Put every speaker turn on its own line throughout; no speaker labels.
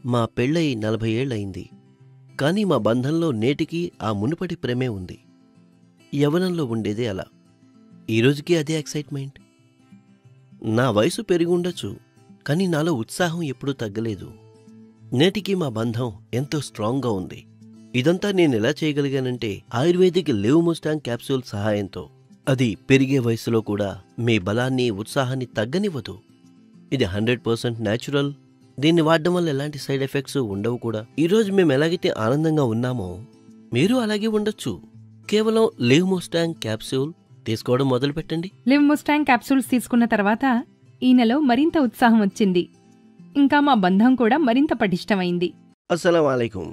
మా పెళ్ళై 40 ఏళ్లయింది. కానీ మా బంధంలో నేటికీ ఆ మునుపటి ప్రేమే ఉంది. యవ్వనంలో ఉండేదే అలా. ఈరోజుకి అదే ఎక్సైట్మెంట్. నా వయసు పెరిగుండొచ్చు, కానీ నాలో ఉత్సాహం ఎప్పుడూ తగ్గలేదు. నేటికీ మా బంధం ఎంతో స్ట్రాంగ్గా ఉంది. ఇదంతా నేనెలా చేయగలిగానంటే ఆయుర్వేదిక్ లివ్ముస్టాంగ్ క్యాప్సూల్ సహాయంతో. అది పెరిగే వయసులో కూడా మీ బలాన్ని, ఉత్సాహాన్ని తగ్గనివ్వదు. ఇది 100% న్యాచురల్. దీన్ని వాడడం వల్ల ఎలాంటి సైడ్ ఎఫెక్ట్స్ ఉండవు కూడా. ఈరోజు మేము ఎలాగైతే ఆనందంగా ఉన్నామో మీరు అలాగే ఉండొచ్చు. కేవలం లివ్ముస్టాంగ్ క్యాప్సూల్ తీసుకోవడం మొదలుపెట్టండి.
లివ్ముస్టాంగ్ క్యాప్సూల్స్ తీసుకున్న తర్వాత ఈ నెల మరింత ఉత్సాహం వచ్చింది. ఇంకా మా బంధం కూడా మరింత పటిష్టమైంది.
అస్సలం వాలేకుం.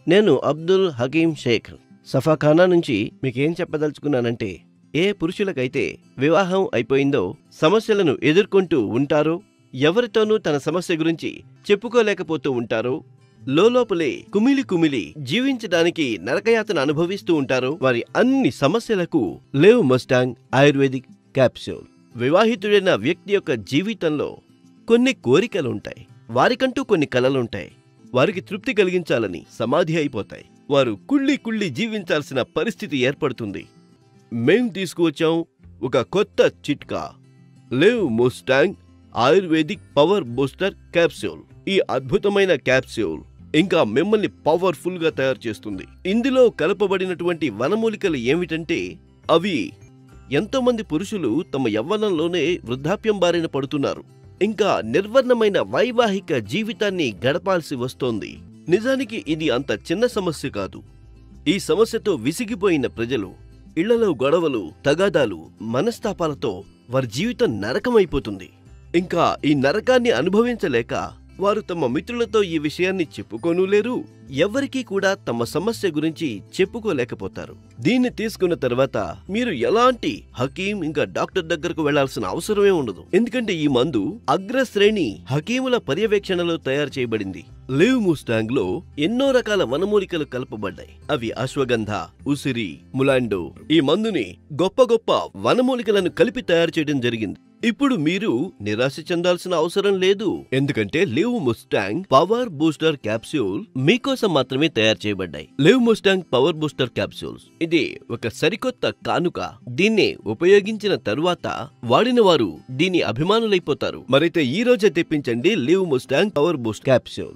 నేను అబ్దుల్ హకీం షేక్ సఫాఖానా నుంచి మీకేం చెప్పదలుచుకున్నానంటే, ఏ పురుషులకైతే వివాహం అయిపోయిందో, సమస్యలను ఎదుర్కొంటూ ఉంటారో, ఎవరితోనూ తన సమస్య గురించి చెప్పుకోలేకపోతూ ఉంటారో, లోపలే కుమిలి కుమిలి జీవించడానికి నరకయాతన అనుభవిస్తూ ఉంటారో, వారి అన్ని సమస్యలకు లివ్ముస్టాంగ్ ఆయుర్వేదిక్ క్యాప్సూల్. వివాహితుడైన వ్యక్తి యొక్క జీవితంలో కొన్ని కోరికలుంటాయి, వారికంటూ కొన్ని కలలుంటాయి. వారికి తృప్తి కలిగించాలని సమాధి అయిపోతాయి. వారు కుళ్ళి జీవించాల్సిన పరిస్థితి ఏర్పడుతుంది. మేం తీసుకువచ్చాం ఒక కొత్త చిట్కా, లివ్ముస్టాంగ్ ఆయుర్వేదిక్ పవర్ బూస్టర్ క్యాప్సూల్. ఈ అద్భుతమైన క్యాప్సూల్ ఇంకా మిమ్మల్ని పవర్ఫుల్ గా తయారు చేస్తుంది. ఇందులో కలపబడినటువంటి వనమూలికలు ఏమిటంటే, అవి ఎంతోమంది పురుషులు తమ యవ్వనంలోనే వృద్ధాప్యం బారిన పడుతున్నారు, ఇంకా నిర్వర్ణమైన వైవాహిక జీవితాన్ని గడపాల్సి వస్తోంది. నిజానికి ఇది అంత చిన్న సమస్య కాదు. ఈ సమస్యతో విసిగిపోయిన ప్రజలు ఇళ్లలో గొడవలు, తగాదాలు, మనస్తాపాలతో వారి జీవితం నరకమైపోతుంది. ఇంకా ఈ నరకాన్ని అనుభవించలేక వారు తమ మిత్రులతో ఈ విషయాన్ని చెప్పుకోనూ లేరు. ఎవ్వరికీ కూడా తమ సమస్య గురించి చెప్పుకోలేకపోతారు. దీన్ని తీసుకున్న తర్వాత మీరు ఎలాంటి హకీం ఇంకా డాక్టర్ దగ్గరకు వెళ్లాల్సిన అవసరమే ఉండదు. ఎందుకంటే ఈ మందు అగ్రశ్రేణి హకీముల పర్యవేక్షణలో తయారు చేయబడింది. లివ్ముస్టాంగ్ లో ఎన్నో రకాల వనమూలికలు కలపబడ్డాయి. అవి అశ్వగంధ, ఉసిరి, ములాండో. ఈ మందుని గొప్ప వనమూలికలను కలిపి తయారు చేయడం జరిగింది. ఇప్పుడు మీరు నిరాశ చెందాల్సిన అవసరం లేదు. ఎందుకంటే లివ్ముస్టాంగ్ పవర్ బూస్టర్ క్యాప్సూల్ మీకోసం మాత్రమే తయారు చేయబడ్డాయి. లివ్ముస్టాంగ్ పవర్ బూస్టర్ క్యాప్సూల్స్ ఇది ఒక సరికొత్త కానుక. దీన్ని ఉపయోగించిన తరువాత వాడిన వారు దీని అభిమానులైపోతారు. మరైతే ఈ రోజే తెప్పించండి లివ్ముస్టాంగ్ పవర్ బూస్ట్ క్యాప్సూల్.